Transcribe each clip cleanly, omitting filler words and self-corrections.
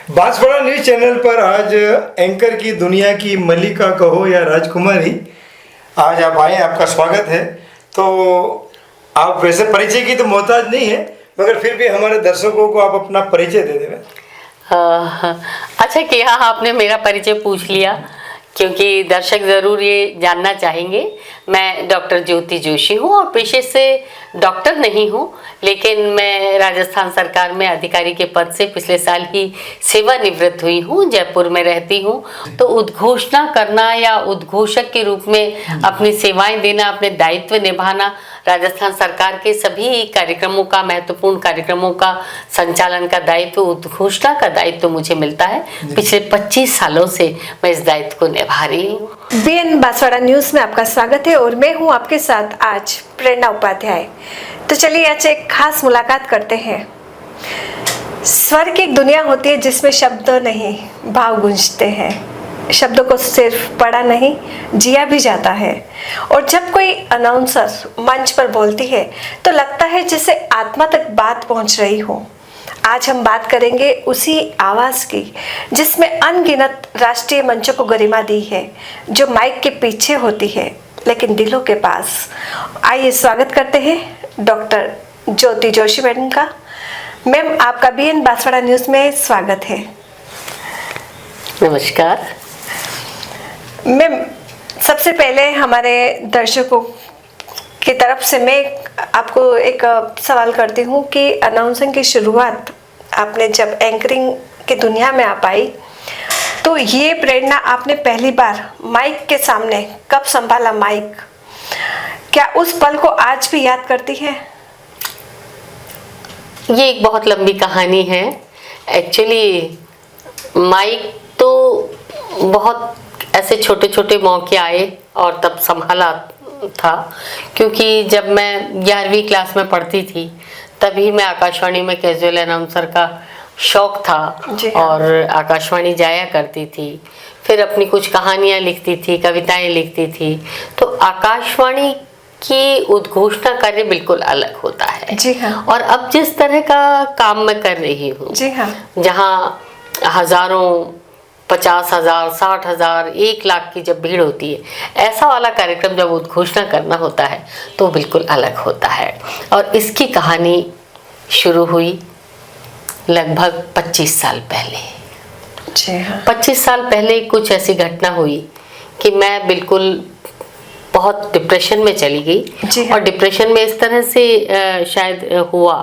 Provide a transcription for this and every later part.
Banswara news channel पर आज anchor की दुनिया की मल्लिका कहो या राजकुमारी, आज आप आए, आपका स्वागत है। तो आप वैसे परिचय की तो मोहताज नहीं है, मगर फिर भी हमारे दर्शकों को आप अपना परिचय दे दें। अच्छा किया आपने मेरा परिचय पूछ लिया, क्योंकि दर्शक ज़रूर ये जानना चाहेंगे। मैं डॉक्टर ज्योति जोशी हूँ और पेशे से डॉक्टर नहीं हूँ, लेकिन मैं राजस्थान सरकार में अधिकारी के पद से पिछले साल ही सेवानिवृत्त हुई हूँ। जयपुर में रहती हूँ, तो उद्घोषणा करना या उद्घोषक के रूप में अपनी सेवाएं देना, अपने दायित्व निभाना, राजस्थान सरकार के सभी कार्यक्रमों का, महत्वपूर्ण कार्यक्रमों का संचालन का दायित्व, उद्घोषणा का दायित्व मुझे मिलता है। पिछले 25 सालों से मैं इस दायित्व को निभा रही हूँ। बीएन बांसवाड़ा न्यूज में आपका स्वागत है और मैं हूँ आपके साथ आज प्रेरणा उपाध्याय। तो चलिए आज एक खास मुलाकात करते हैं। स्वर की एक दुनिया होती है जिसमें शब्द नहीं, भाव गूंजते हैं। शब्दों को सिर्फ पढ़ा नहीं, जिया भी जाता है। और जब कोई अनाउंसर मंच पर बोलती है तो लगता है जैसे आत्मा तक बात पहुंच रही हो। आज हम बात करेंगे उसी आवाज़ की जिसमें अनगिनत राष्ट्रीय मंचों को गरिमा दी है, जो माइक के पीछे होती है लेकिन दिलों के पास। आइए स्वागत करते हैं डॉक्टर ज्योति जोशी मैडम का। मैम, आपका बीएन बांसवाड़ा न्यूज़ में स्वागत है। नमस्कार मैम, सबसे पहले हमारे दर्शकों की तरफ से मैं आपको एक सवाल करती हूँ कि अनाउंसिंग की शुरुआत आपने जब एंकरिंग की दुनिया में आप आई, तो ये प्रेरणा आपने पहली बार माइक के सामने कब संभाला माइक? क्या उस पल को आज भी याद करती है? ये एक बहुत लंबी कहानी है। एक्चुअली माइक तो बहुत ऐसे छोटे छोटे मौके आए और तब संभाला था, क्योंकि जब मैं 11वीं क्लास में पढ़ती थी तभी मैं आकाशवाणी में कैजुअल अनाउंसर का शौक था और आकाशवाणी जाया करती थी। फिर अपनी कुछ कहानियाँ लिखती थी, कविताएं लिखती थी। तो आकाशवाणी की उद्घोषणा कार्य बिल्कुल अलग होता है। जी हाँ। और अब जिस तरह का काम मैं कर रही हूँ, जी हाँ, जहाँ हजारों, 50,000, 60,000, 1 लाख की जब भीड़ होती है, ऐसा वाला कार्यक्रम जब उद्घोषणा करना होता है तो बिल्कुल अलग होता है। और इसकी कहानी शुरू हुई लगभग 25 साल पहले। जी हाँ। 25 साल पहले कुछ ऐसी घटना हुई कि मैं बिल्कुल बहुत डिप्रेशन में चली गई। और डिप्रेशन में इस तरह से शायद हुआ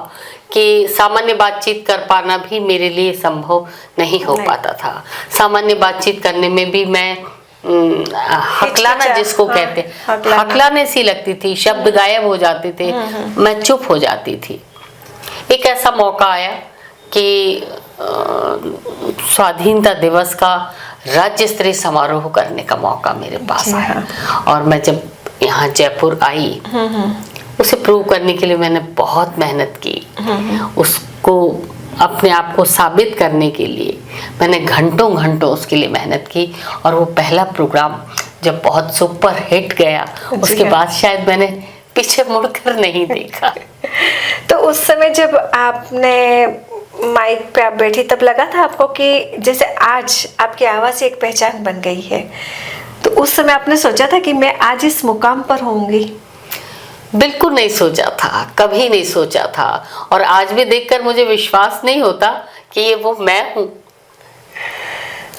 कि सामान्य बातचीत कर पाना भी मेरे लिए संभव नहीं हो पाता था। सामान्य बातचीत करने में भी मैं हकलाना, जिसको कहते हैं, हकलाने सी लगती थी, शब्द गायब हो जाते थे, मैं चुप हो जाती थी। एक ऐसा मौका आया कि स्वाधीनता दिवस का राज्य स्तरीय समारोह करने का मौका मेरे पास आया। और मैं जब यहाँ जयपुर आई, उसे प्रूव करने के लिए मैंने बहुत मेहनत की। उसको अपने आप को साबित करने के लिए मैंने घंटों घंटों उसके लिए मेहनत की। और वो पहला प्रोग्राम जब बहुत सुपर हिट गया, उसके बाद शायद मैंने पीछे मुड़कर नहीं देखा। तो उस समय जब आपने माइक पे आप बैठी, तब लगा था आपको कि जैसे आज आपकी आवाज़ एक पहचान बन गई है? तो उस समय आपने सोचा था कि मैं आज इस मुकाम पर होंगी? बिल्कुल नहीं सोचा था, कभी नहीं सोचा था। और आज भी देखकर मुझे विश्वास नहीं होता कि ये वो मैं हूँ।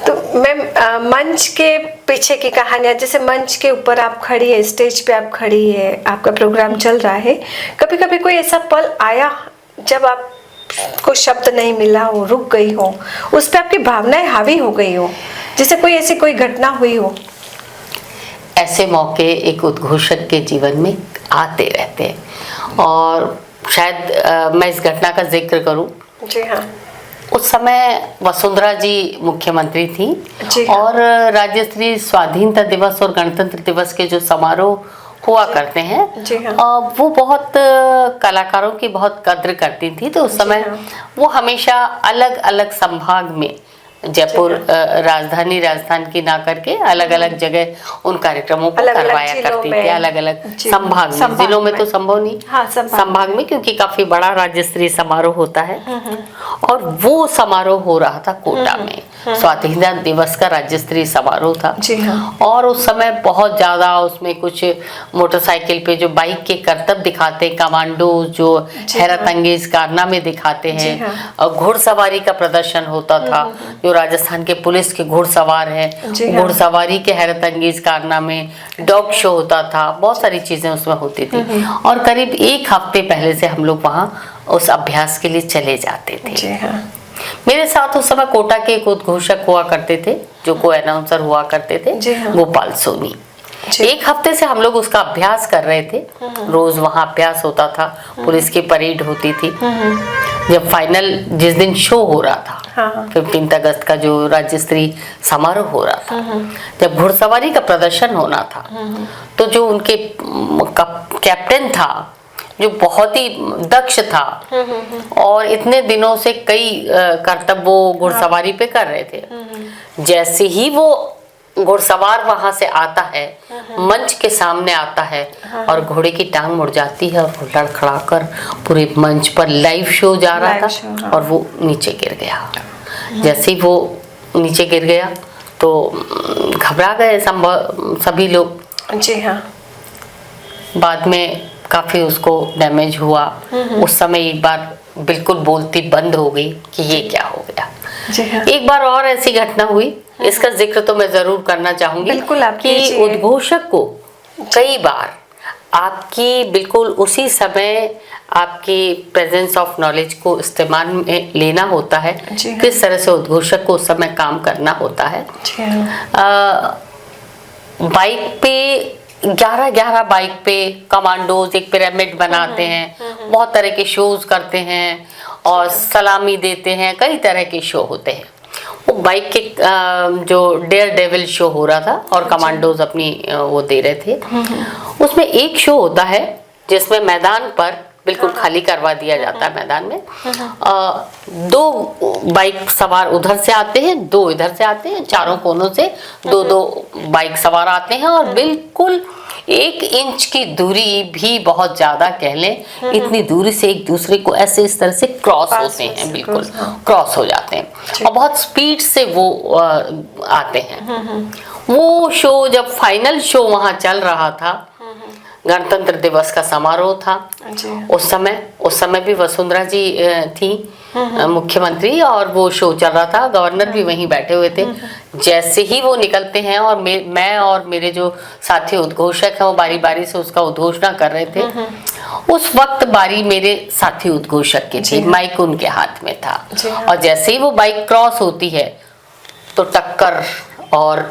तो मैम, मंच के पीछे की कहानियाँ, जैसे मंच के ऊपर आप खड़ी है, स्टेज पे आप खड़ी है, आपका प्रोग्राम चल रहा है, कभी कभी कोई ऐसा पल आया जब आपको शब्द नहीं मिला हो, रुक गई हो, उस पर आपकी भावनाएं हावी हो गई हो, जैसे कोई ऐसी कोई घटना हुई हो? ऐसे मौके एक उद्घोषक के जीवन में आते रहते हैं। और शायद मैं इस घटना का जिक्र करूं। जी हाँ। उस समय वसुंधरा जी मुख्यमंत्री थी। हाँ। और राज्य स्तरीय स्वाधीनता दिवस और गणतंत्र दिवस के जो समारोह हुआ करते हैं, जी हाँ। वो बहुत कलाकारों की बहुत कद्र करती थी। तो उस समय वो हमेशा अलग अलग संभाग में जयपुर राजधानी राजस्थान की ना करके अलग अलग जगह उन कार्यक्रमों को अलग-अलग करवाया जिलों करती में। थी, अलग अलग जी, संभाग में। संभाग जिलों में में। तो संभव नहीं, हाँ, संभाग में क्योंकि काफी बड़ा राज्य स्तरीय समारोह होता है। और वो समारोह हो रहा था कोटा में, स्वाधीनता दिवस का राज्य स्तरीय समारोह था। जी हाँ। और उस समय बहुत ज्यादा उसमें कुछ मोटरसाइकिल पे जो बाइक के करतब दिखाते, कमांडो जो हैरत अंगेज कारनामे दिखाते जी हैं, हाँ। और घुड़सवारी का प्रदर्शन होता था, जो राजस्थान के पुलिस के घुड़सवार हैं, जी हाँ। घुड़सवारी के हैरत अंगेज कारनामे, डॉग शो होता था, बहुत सारी चीजें उसमें होती थी। और करीब एक हफ्ते पहले से हम लोग वहाँ उस अभ्यास के लिए चले जाते थे। जी हाँ। मेरे साथ उस समय कोटा के एक उद्घोषक हुआ करते थे, जो को अनाउंसर हुआ करते थे, जी हाँ। गोपाल सोनी। जी। एक हफ्ते से हम लोग उसका अभ्यास कर रहे थे। रोज वहाँ अभ्यास होता था, पुलिस की परेड होती थी। जब फाइनल जिस दिन शो हो रहा था, हाँ। 15 अगस्त का जो राज्य स्तरीय समारोह हो रहा था, जब घुड़सवारी का प्रदर्शन होना था, तो जो उनके कैप्टन था, जो बहुत ही दक्ष था और इतने दिनों से कई करतब वो घुड़सवारी पे कर रहे थे, जैसे ही वो घुड़सवार वहां से आता है, मंच के सामने आता है और घोड़े की टांग मुड़ जाती है और वो लड़खड़ाकर पूरे मंच पर लाइव शो जा रहा लाइव शो, था हाँ। और वो नीचे गिर गया। जैसे ही वो नीचे गिर गया तो घबरा गए सभी लोग। जी हाँ। बाद में काफी उसको डैमेज हुआ। उस समय एक बार बिल्कुल बोलती बंद हो गई कि ये क्या हो गया। जी हाँ। एक बार और ऐसी घटना हुई, इसका जिक्र तो मैं जरूर करना चाहूंगी। बिल्कुल, आप कि कीजिए। उद्घोषक को कई बार आपकी बिल्कुल उसी समय आपकी प्रेजेंस ऑफ नॉलेज को इस्तेमाल में लेना होता है। जी हाँ। किस तरह से उद्घोषक को उस समय काम करना होता है। जी हाँ। बाइक पे 11 बाइक पे कमांडोज एक पिरामिड बनाते हैं, बहुत तरह के शोज करते हैं और सलामी देते हैं, कई तरह के शो होते हैं। वो बाइक के जो डेयर डेविल शो हो रहा था और कमांडोज अपनी वो दे रहे थे। उसमें एक शो होता है जिसमें मैदान पर बिल्कुल खाली करवा दिया जाता है। मैदान में 2 बाइक सवार उधर से आते हैं, 2 इधर से आते हैं, चारों कोनों से 2-2 बाइक सवार आते हैं और बिल्कुल 1 इंच की दूरी भी बहुत ज्यादा कह लें, इतनी दूरी से एक दूसरे को ऐसे इस तरह से क्रॉस होते हैं, बिल्कुल क्रॉस हो जाते हैं और बहुत स्पीड से वो आते हैं। वो शो जब फाइनल शो वहां चल रहा था, गणतंत्र दिवस का समारोह था। जी। उस समय भी वसुंधरा जी थी मुख्यमंत्री और वो शो चल रहा था, गवर्नर भी वहीं बैठे हुए थे। जैसे ही वो निकलते हैं और मैं और मेरे जो साथी उद्घोषक हैं वो बारी बारी से उसका उद्घोषणा कर रहे थे। उस वक्त बारी मेरे साथी उद्घोषक की थी, माइक उनके हाथ में था और जैसे ही वो बाइक क्रॉस होती है तो टक्कर और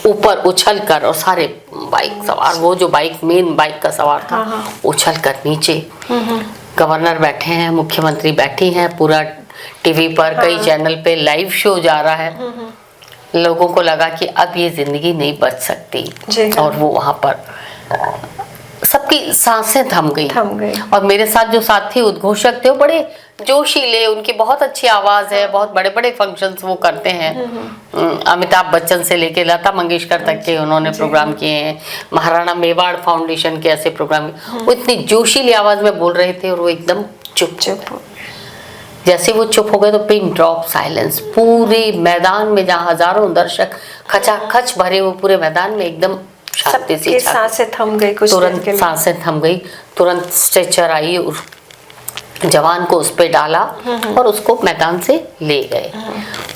ऊपर उछल कर और सारे बाइक सवार, वो जो बाइक मेन बाइक का सवार था, उछल कर नीचे। गवर्नर बैठे हैं, मुख्यमंत्री बैठी हैं, पूरा टीवी पर कई चैनल पे लाइव शो जा रहा है। लोगों को लगा कि अब ये जिंदगी नहीं बच सकती और वो वहां पर सबकी सांसें थम गई। और मेरे साथ जो साथी उद्घोषक थे वो बड़े जोशीले, उनकी बहुत अच्छी आवाज है, बहुत बड़े बड़े फंक्शंस वो करते हैं। अमिताभ बच्चन से लेके लता मंगेशकर तक के उन्होंने प्रोग्राम किए हैं, महाराणा मेवाड़ फाउंडेशन के ऐसे प्रोग्राम। वो इतनी जोशीली आवाज में बोल रहे थे और वो एकदम चुप। जैसे वो चुप हो गए तो पिन ड्रॉप साइलेंस पूरे मैदान में, जहाँ हजारों दर्शक खचाखच भरे हुए पूरे मैदान में एकदम शांति से सांसें थम गई। तुरंत सांसें थम गई। तुरंत स्ट्रेचर आई, उस जवान को उस पे डाला और उसको मैदान से ले गए।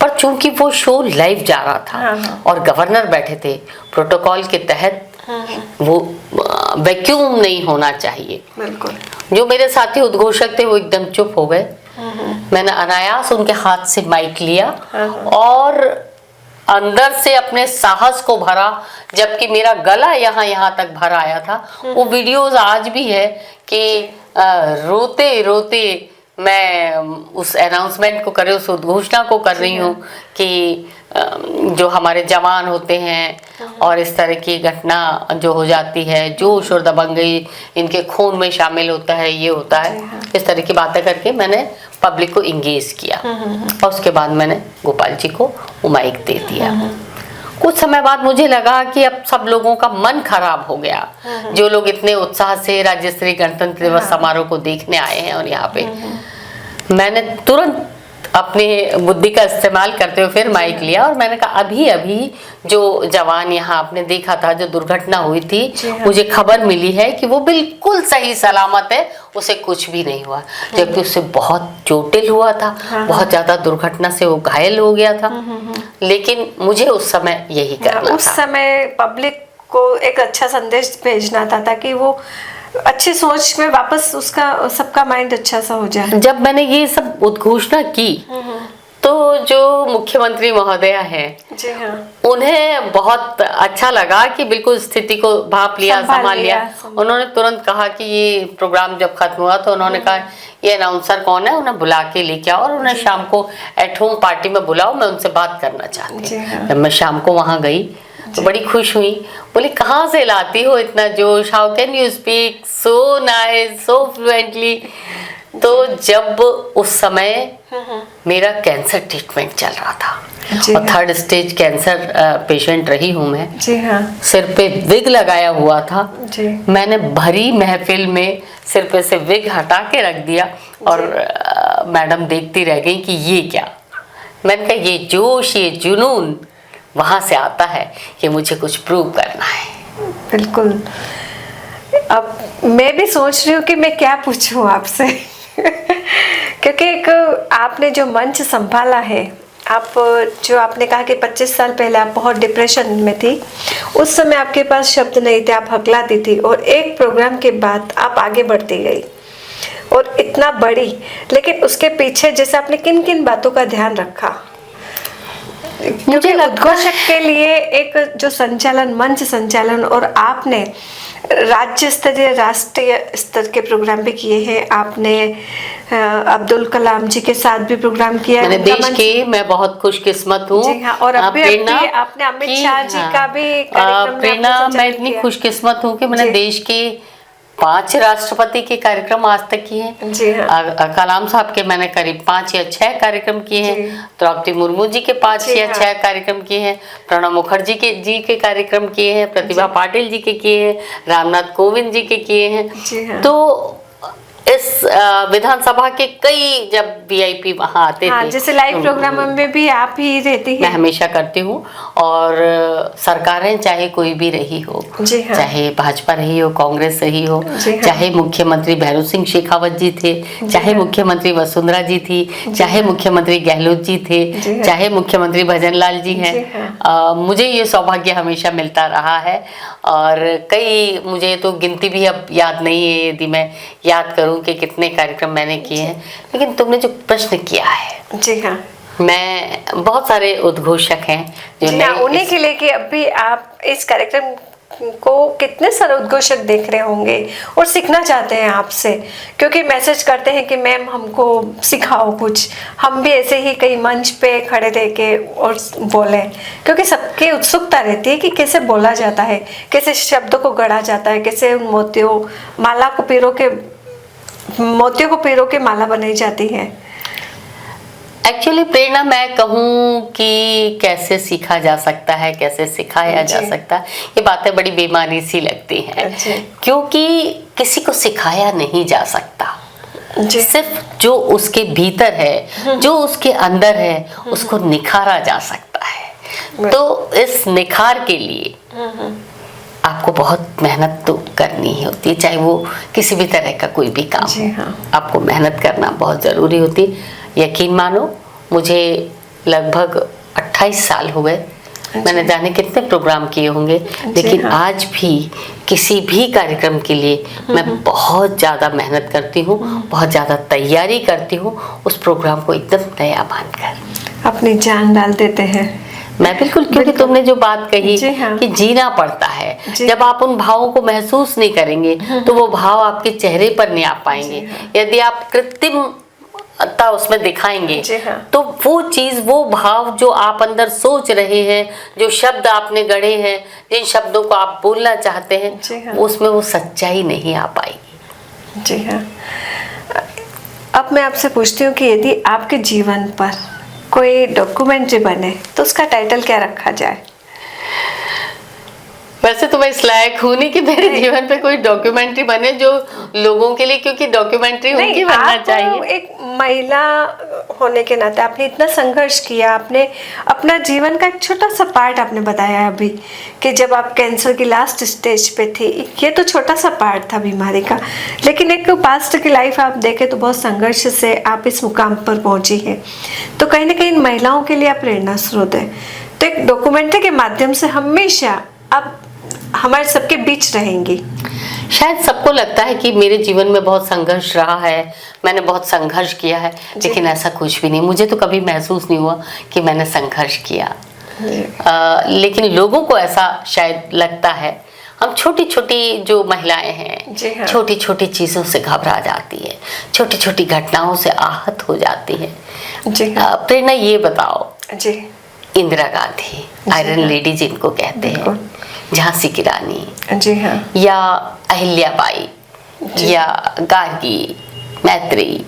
पर चूंकि वो शो लाइव जा रहा था और गवर्नर बैठे थे, प्रोटोकॉल के तहत वो वैक्यूम नहीं होना चाहिए। बिल्कुल। जो मेरे साथी उद्घोषक थे वो एकदम चुप हो गए। मैंने अनायास उनके हाथ से माइक लिया और अंदर से अपने साहस को भरा, जबकि मेरा गला यहाँ तक भर आया था। वो वीडियोस आज भी है कि रोते रोते मैं उस अनाउंसमेंट को कर रही हूँ, उस उद्घोषणा को कर रही हूँ कि जो हमारे जवान होते हैं और इस तरह की घटना जो हो जाती है, जोश और दबंगई इनके खून में शामिल होता है, ये होता है, इस तरह की बातें करके मैंने पब्लिक को इंगेज किया। और उसके बाद मैंने गोपाल जी को माइक दे दिया। कुछ समय बाद मुझे लगा कि अब सब लोगों का मन खराब हो गया, जो लोग इतने उत्साह से राज्य स्तरीय गणतंत्र दिवस समारोह को देखने आए हैं। और यहाँ पे मैंने तुरंत अपनी बुद्धि का इस्तेमाल करते हुए फिर माइक लिया और मैंने कहा अभी अभी जो जवान यहाँ आपने देखा था, जो दुर्घटना हुई थी, मुझे खबर मिली है कि वो बिल्कुल सही सलामत है, उसे कुछ भी नहीं हुआ, जबकि उससे बहुत चोटिल हुआ था, बहुत ज्यादा दुर्घटना से वो घायल हो गया था। लेकिन मुझे उस समय यही करना था। उस समय पब्लिक को एक अच्छा संदेश भेजना था ताकि वो अच्छी सोच में वापस उसका सबका माइंड अच्छा सा हो जाए। जब मैंने ये सब उद्घोषणा की तो जो मुख्यमंत्री महोदया है, जी हाँ, उन्हें बहुत अच्छा लगा कि बिल्कुल स्थिति को भांप लिया, संभाल लिया। उन्होंने तुरंत कहा कि ये प्रोग्राम जब खत्म हुआ तो उन्होंने कहा ये अनाउंसर कौन है, उन्हें बुला के लेके आओ और उन्हें शाम को एट होम पार्टी में बुलाओ, मैं उनसे बात करना चाहती हूँ। जब मैं शाम को वहाँ गई तो बड़ी खुश हुई, बोली कहाँ से लाती हो इतना जोश, how can you speak so nice so fluently. तो जब उस समय मेरा कैंसर ट्रीटमेंट चल रहा था और 3rd स्टेज कैंसर पेशेंट रही हूँ मैं, जी हाँ, सिर पे विग लगाया हुआ था, जी, मैंने भरी महफिल में सिर पे से विग हटा के रख दिया और मैडम देखती रह गई कि ये क्या। मैंने कहा ये जोश, ये जुनून वहां से आता है कि मुझे कुछ प्रूव करना है। बिल्कुल। अब मैं भी सोच रही हूँ कि मैं क्या पूछूं आपसे क्योंकि एक आपने जो मंच संभाला है, आप जो आपने कहा कि 25 साल पहले आप बहुत डिप्रेशन में थी, उस समय आपके पास शब्द नहीं थे, आप हकलाती थी और एक प्रोग्राम के बाद आप आगे बढ़ती गई और इतना बड़ी, लेकिन उसके पीछे जैसे आपने किन किन बातों का ध्यान रखा? मुझे उद्घोषक के लिए एक जो संचालन, मंच संचालन, और आपने राज्य स्तरीय राष्ट्रीय स्तर के प्रोग्राम भी किए हैं। आपने अब्दुल कलाम जी के साथ भी प्रोग्राम किया है। मैंने देश के, मैं बहुत खुशकिस्मत हूँ। जी हाँ, और अभी आपने अमित शाह जी का भी कार्यक्रम प्रेरणा, मैं इतनी खुशकिस्मत हूँ कि मैंने देश के 5 राष्ट्रपति के कार्यक्रम आज तक किए हैं। जी हाँ। कलाम साहब के मैंने करीब 5 या 6 कार्यक्रम किए हैं, द्रौपदी मुर्मू जी के 5 या 6 कार्यक्रम किए हैं, प्रणब मुखर्जी के कार्यक्रम किए हैं, प्रतिभा पाटिल जी के किए हैं, रामनाथ कोविंद जी के किए हैं। तो इस विधानसभा के कई, जब वीआईपी वहां आते थे, जैसे लाइव प्रोग्राम में भी आप ही रहती हैं। मैं हमेशा करती हूँ। और सरकारें चाहे कोई भी रही हो, चाहे भाजपा रही हो, कांग्रेस रही हो, चाहे मुख्यमंत्री भैरव सिंह शेखावत जी थे, चाहे मुख्यमंत्री वसुंधरा जी थी, चाहे मुख्यमंत्री गहलोत जी थे, चाहे मुख्यमंत्री भजन लाल जी हैं, मुझे ये सौभाग्य हमेशा मिलता रहा है। और कई, मुझे तो गिनती भी अब याद नहीं है, यदि मैं याद करूं कि कितने कार्यक्रम मैंने किए हैं। लेकिन तुमने जो प्रश्न किया है, जी हाँ, मैं, बहुत सारे उद्घोषक हैं जो उन्हीं के लिए कि अभी आप इस कार्यक्रम को कितने सारे उद्घोषक देख रहे होंगे और सीखना चाहते हैं आपसे, क्योंकि मैसेज करते हैं कि मैम हमको सिखाओ कुछ, हम भी ऐसे ही कई मंच पे खड़े रह के और बोले, क्योंकि सबकी उत्सुकता रहती है कि कैसे बोला जाता है, कैसे शब्दों को गढ़ा जाता है, कैसे उन मोतियों को पीरो के माला बनाई जाती है। एक्चुअली प्रेरणा, मैं कहूँ कि कैसे सीखा जा सकता है, कैसे सिखाया जा सकता है, ये बातें बड़ी बेमानी सी लगती हैं, क्योंकि किसी को सिखाया नहीं जा सकता। सिर्फ जो उसके भीतर है, जो उसके अंदर है, उसको निखारा जा सकता है। तो इस निखार के लिए आपको बहुत मेहनत तो करनी ही होती है, चाहे वो किसी भी तरह का कोई भी काम हो, आपको मेहनत करना बहुत ज़रूरी होती है। यकीन मानो, मुझे लगभग 28 साल हो गए, मैंने जाने कितने प्रोग्राम किए होंगे, लेकिन आज भी किसी भी कार्यक्रम के लिए मैं बहुत ज़्यादा मेहनत करती हूँ, बहुत ज़्यादा तैयारी करती हूँ, उस प्रोग्राम को एकदम नया मानकर अपनी जान डाल देते हैं। मैं बिल्कुल, क्योंकि तुमने जो बात कही कि जीना पड़ता है, जब आप उन भावों को महसूस नहीं करेंगे तो वो भाव आपके चेहरे पर नहीं आ पाएंगे। यदि आप कृत्रिम उसमें दिखाएंगे जी हाँ। तो वो चीज, वो भाव जो आप अंदर सोच रहे हैं, जो शब्द आपने गढ़े हैं, जिन शब्दों को आप बोलना चाहते हैं, जी हाँ। उसमें वो सच्चाई नहीं आ पाएगी। जी हाँ। अब मैं आपसे पूछती हूँ कि यदि आपके जीवन पर कोई डॉक्यूमेंट्री बने तो उसका टाइटल क्या रखा जाए? वैसे तो मैं इस लायक हूँ नहीं कि मेरे जीवन पे कोई डॉक्यूमेंट्री बने जो लोगों के लिए, क्योंकि डॉक्यूमेंट्री उनकी बनना आप चाहिए। एक महिला होने के नाते आपने इतना संघर्ष किया, आपने अपना जीवन का एक छोटा सा पार्ट आपने बताया अभी कि जब आप कैंसर की लास्ट स्टेज पे थी, ये तो छोटा सा पार्ट था बीमारी का, लेकिन एक पास्ट की लाइफ आप देखें तो बहुत संघर्ष से आप इस मुकाम पर पहुंची है। तो कहीं ना कहीं इन महिलाओं के लिए आप प्रेरणा स्रोत है। तो एक डॉक्यूमेंट्री के माध्यम से हमेशा आप हमारे सबके बीच रहेंगी। शायद सबको लगता है कि मेरे जीवन में बहुत संघर्ष रहा है, मैंने बहुत संघर्ष किया है, लेकिन ऐसा कुछ भी नहीं। मुझे तो कभी महसूस नहीं हुआ कि मैंने संघर्ष किया। लेकिन लोगों को ऐसा शायद लगता है। हम छोटी छोटी जो महिलाएं हैं, हाँ। छोटी छोटी चीज़ों से घबरा जाती है, छोटी छोटी घटनाओं से आहत हो जाती है। जी हाँ। प्रेरणा, ये बताओ, जी इंदिरा गांधी, आयरन लेडी जिनको कहते हैं, झांसी की रानी, जी हाँ, या अहिल्याबाई, या गार्गी, मैत्री,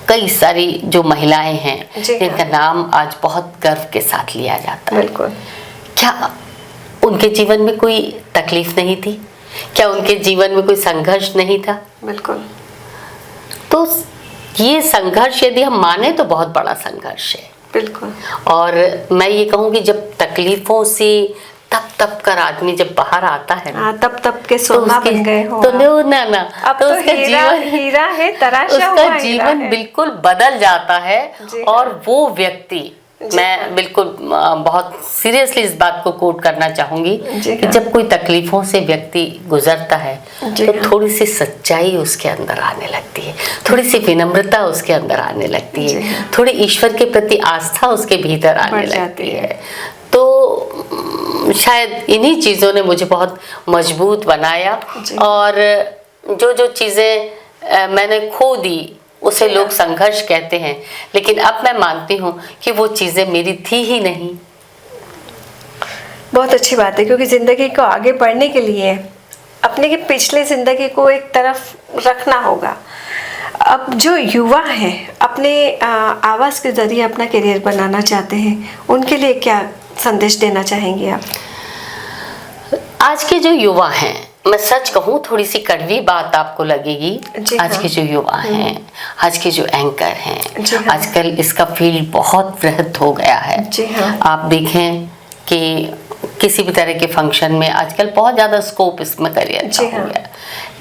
कई सारी जो महिलाएं हैं जी हाँ। जिनका नाम आज बहुत गर्व के साथ लिया जाता है। बिल्कुल। क्या उनके जीवन में कोई तकलीफ नहीं थी? क्या उनके जीवन में कोई संघर्ष नहीं था? बिल्कुल। तो ये संघर्ष यदि हम माने तो बहुत बड़ा संघर्ष है। बिल्कुल। और मैं ये कहूँ कि जब तकलीफों से तप तप कर आदमी जब बाहर आता है ना, तब के सोना बन गए हो तो आप। ना अब तो उसका हीरा है, तराशा उसका हुआ हीरा जीवन है। बिल्कुल बदल जाता है। जी हाँ। और वो व्यक्ति, मैं बिल्कुल बहुत सीरियसली इस बात को कोट करना चाहूंगी कि हाँ। जब कोई तकलीफों से व्यक्ति गुजरता है तो हाँ। थोड़ी सी सच्चाई उसके अंदर आने लगती है, थोड़ी सी विनम्रता उसके अंदर आने लगती है, हाँ। थोड़ी ईश्वर के प्रति आस्था उसके भीतर आने लगती है। तो शायद इन्हीं चीज़ों ने मुझे बहुत मजबूत बनाया। और जो जो चीज़ें मैंने खो दी उसे लोग संघर्ष कहते हैं, लेकिन अब मैं मानती हूँ कि वो चीज़ें मेरी थी ही नहीं। बहुत अच्छी बात है, क्योंकि जिंदगी को आगे बढ़ने के लिए अपने की पिछले जिंदगी को एक तरफ रखना होगा। अब जो युवा हैं अपने आवाज़ के जरिए अपना करियर बनाना चाहते हैं, उनके लिए क्या संदेश देना चाहेंगे आप? आज के जो युवा हैं, मैं सच कहूँ थोड़ी सी कड़वी बात आपको लगेगी, आज के जो युवा हैं, आज के जो एंकर हैं, आजकल इसका फील्ड बहुत वृहद हो गया है। आप देखें कि किसी भी तरह के फंक्शन में आजकल बहुत ज़्यादा स्कोप इसमें करियर का हो गया।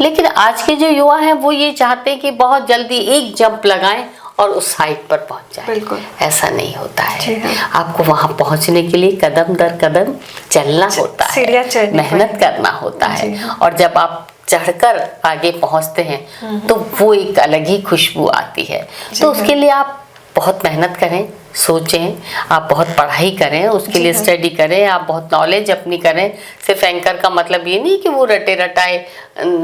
लेकिन आज के जो युवा हैं वो ये चाहते हैं कि बहुत जल्दी एक जंप लगाएं और उस हाइट पर पहुंच जाए। ऐसा नहीं होता है। आपको वहां पहुंचने के लिए कदम दर कदम चलना होता है, मेहनत करना होता है। और जब आप चढ़कर आगे पहुंचते हैं तो वो एक अलग ही खुशबू आती है। तो उसके लिए आप बहुत मेहनत करें, सोचें, आप बहुत पढ़ाई करें, उसके लिए स्टडी करें, आप बहुत नॉलेज अपनी करें। सिर्फ एंकर का मतलब ये नहीं कि वो रटे रटाए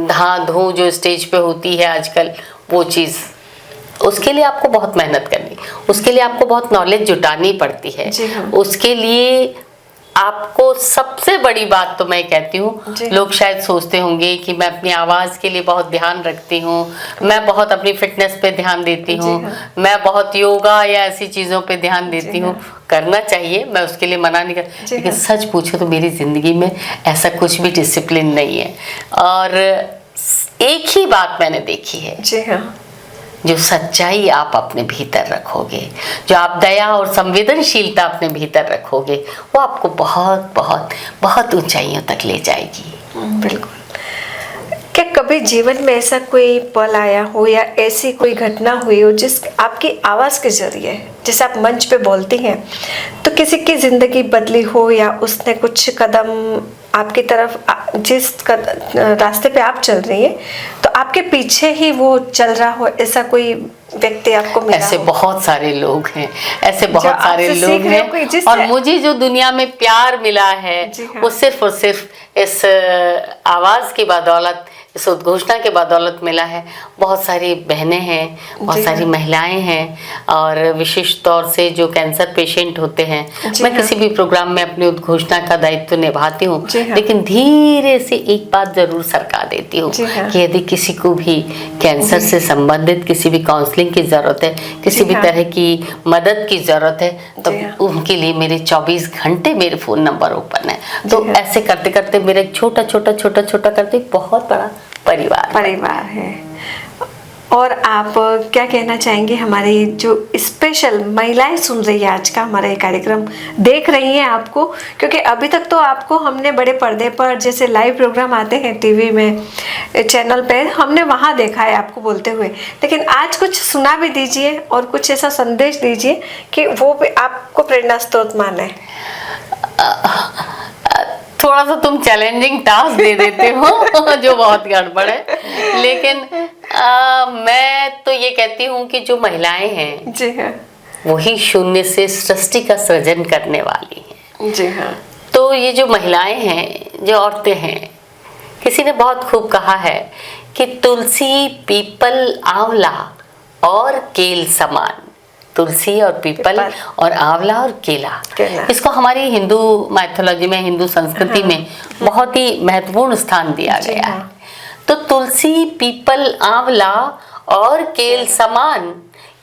धां धूं जो स्टेज पे होती है आजकल, वो चीज़, उसके लिए आपको बहुत मेहनत करनी, उसके लिए आपको बहुत नॉलेज जुटानी पड़ती है। उसके लिए आपको सबसे बड़ी बात तो मैं कहती हूँ, लोग शायद सोचते होंगे कि मैं अपनी आवाज़ के लिए बहुत ध्यान रखती हूँ, मैं बहुत अपनी फिटनेस पे ध्यान देती हूँ, मैं बहुत योगा या ऐसी चीज़ों पे ध्यान देती हूँ। करना चाहिए, मैं उसके लिए मना नहीं कर, लेकिन सच पूछो तो मेरी ज़िंदगी में ऐसा कुछ भी डिसिप्लिन नहीं है। और एक ही बात मैंने देखी है, जो सच्चाई आप अपने भीतर रखोगे, जो आप दया और संवेदनशीलता अपने भीतर रखोगे, वो आपको बहुत बहुत बहुत ऊंचाइयों तक ले जाएगी। बिल्कुल। क्या कभी जीवन में ऐसा कोई पल आया हो या ऐसी कोई घटना हुई हो जिस आपकी आवाज़ के जरिए, जैसे आप मंच पे बोलती हैं, तो किसी की ज़िंदगी बदली हो या उसने कुछ कदम आपकी तरफ, जिस रास्ते पे आप चल रही हैं तो आपके पीछे ही वो चल रहा हो, ऐसा कोई व्यक्ति आपको मिला? ऐसे बहुत सारे लोग हैं, ऐसे बहुत सारे लोग हैं। और मुझे जो दुनिया में प्यार मिला है वो सिर्फ और सिर्फ इस आवाज़ की बदौलत, इस उद्घोषणा के बदौलत मिला है। बहुत सारी बहनें हैं, बहुत जी सारी हाँ। महिलाएं हैं, और विशेष तौर से जो कैंसर पेशेंट होते हैं, जी मैं हाँ। किसी भी प्रोग्राम में अपनी उद्घोषणा का दायित्व निभाती हूँ, जी हाँ। लेकिन धीरे से एक बात जरूर सरका देती हूँ जी हाँ। कि यदि किसी को भी कैंसर से संबंधित किसी भी काउंसलिंग की जरूरत है, किसी जी भी हाँ। तरह की मदद की जरूरत है, तो जी हाँ। उनके लिए मेरे 24 घंटे मेरे फोन नंबर ओपन है। तो हाँ। ऐसे करते करते मेरा एक छोटा छोटा करते एक बहुत बड़ा परिवार है। और आप क्या कहना चाहेंगे, हमारी जो स्पेशल महिलाएं सुन रही है आज का हमारा ये कार्यक्रम, देख रही हैं आपको, क्योंकि अभी तक तो आपको हमने बड़े पर्दे पर जैसे लाइव प्रोग्राम आते हैं टीवी में, चैनल पे, हमने वहाँ देखा है आपको बोलते हुए, लेकिन आज कुछ सुना भी दीजिए और कुछ ऐसा संदेश दीजिए कि वो भी आपको प्रेरणा स्रोत माने। थोड़ा सा तुम चैलेंजिंग टास्क दे देते हो जो बहुत गड़बड़ है, लेकिन मैं तो ये कहती हूँ कि जो महिलाएं हैं जी हाँ। वही शून्य से सृष्टि का सृजन करने वाली हैं। जी हाँ। तो ये जो महिलाएं हैं, जो औरतें हैं, किसी ने बहुत खूब कहा है कि तुलसी पीपल आंवला और केल समान, तुलसी और पीपल और आंवला और केला, इसको हमारी हिंदू माइथोलॉजी में, हिंदू संस्कृति में बहुत ही महत्वपूर्ण स्थान दिया गया है। तो तुलसी पीपल आंवला और केल समान,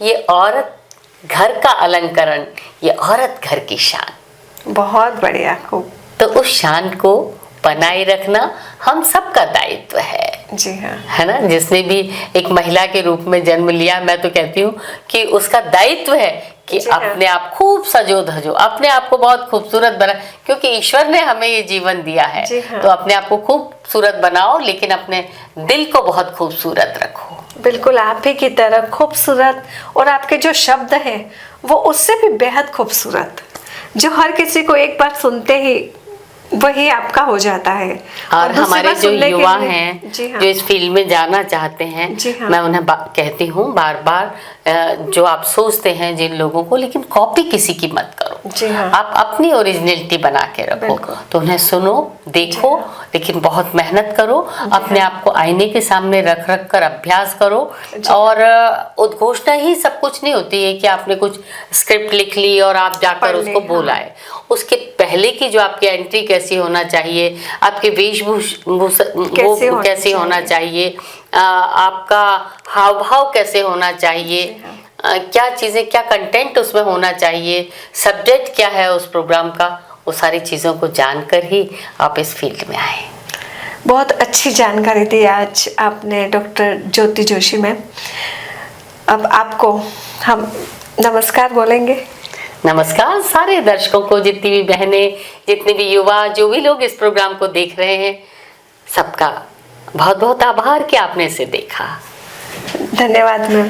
ये औरत घर का अलंकरण, ये औरत घर की शान। बहुत बढ़िया, खूब। तो उस शान को बनाए रखना हम सबका दायित्व है। जी हाँ। है ना, जिसने भी एक महिला के रूप में जन्म लिया, मैं तो कहती हूँ कि उसका दायित्व है कि अपने आप खूब सजो धजो, अपने आप को बहुत खूबसूरत बना, क्योंकि ईश्वर ने हमें ये जीवन दिया है। हाँ। तो अपने आप को खूबसूरत बनाओ, लेकिन अपने दिल को बहुत खूबसूरत रखो। बिल्कुल आप ही की तरह खूबसूरत, और आपके जो शब्द हैं वो उससे भी बेहद खूबसूरत, जो हर किसी को एक बार सुनते ही वही आपका हो जाता है। और हमारे जो युवा हैं, हाँ। जो इस फील्ड में जाना चाहते हैं, हाँ। मैं उन्हें कहती हूँ बार बार, जो आप सोचते हैं जिन लोगों को, लेकिन कॉपी किसी की मत करो। जी हाँ। आप अपनी ओरिजिनलिटी बना के रखो। तो उन्हें सुनो, देखो, हाँ। लेकिन बहुत मेहनत करो। अपने आप को आईने के सामने रख रख कर अभ्यास करो। और उद्घोषणा ही सब कुछ नहीं होती है कि आपने कुछ स्क्रिप्ट लिख ली और आप जाकर उसको बोलाए। उसके पहले की जो आपकी एंट्री कैसी होना चाहिए, आपके वेशभूषा कैसे होना चाहिए, आपका हाव भाव कैसे होना चाहिए, क्या चीज़ें, क्या कंटेंट उसमें होना चाहिए, सब्जेक्ट क्या है उस प्रोग्राम का, वो सारी चीज़ों को जानकर ही आप इस फील्ड में आए। बहुत अच्छी जानकारी दी आज आपने डॉक्टर ज्योति जोशी मैम। अब आपको हम नमस्कार बोलेंगे। नमस्कार सारे दर्शकों को, जितनी भी बहनें, जितने भी युवा, जो भी लोग इस प्रोग्राम को देख रहे हैं, सबका बहुत बहुत आभार कि आपने इसे देखा। धन्यवाद मैम।